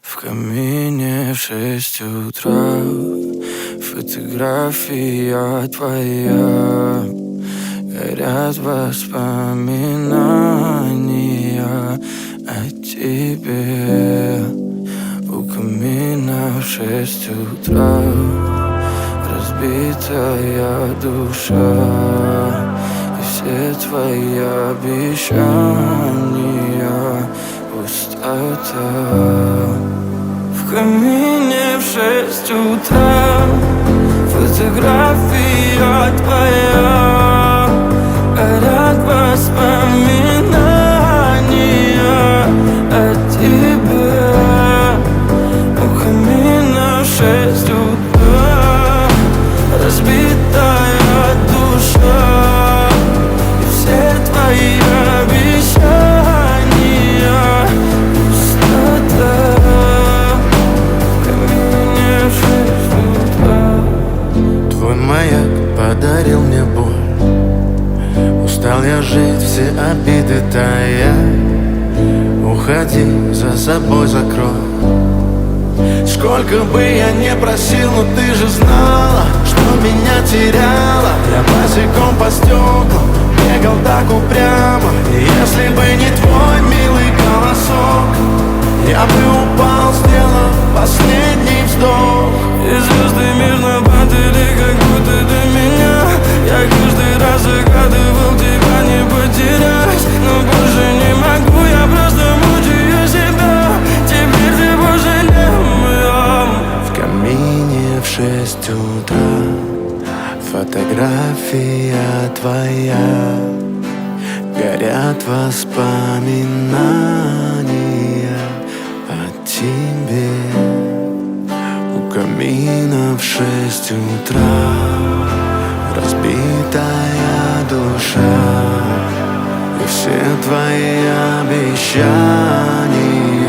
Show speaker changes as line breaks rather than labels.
В камине в 6 утра фотография твоя. Горят воспоминания о тебе. У камина в 6 утра разбитая душа. И все твои обещания пустота. В камине в 6 утра фотография твоя. Горят воспоминания о тебе. У камина в 6 утра разбитая душа. И все твои обещания пустота. В камине в 6 утра.
Твой маяк подарил мне боль. Устал я жить, все обиды тая. Уходи, за собой закрой. Сколько бы я не просил, но ты же знала, что меня теряла. Я босиком по стеклам бегал так упрямо. И если бы не твой милый голосок, я бы упал, сделав последний вздох.
И звезды мирно падали, как будто до меня. Я каждый раз загадывал тебя не потерять, но больше не могу, я просто мучаю себя. Теперь ты пожалел моем.
В камине в 6 утра фотография твоя. Горят воспоминания о тебе. У камина в 6 утра разбитая душа. И все твои обещания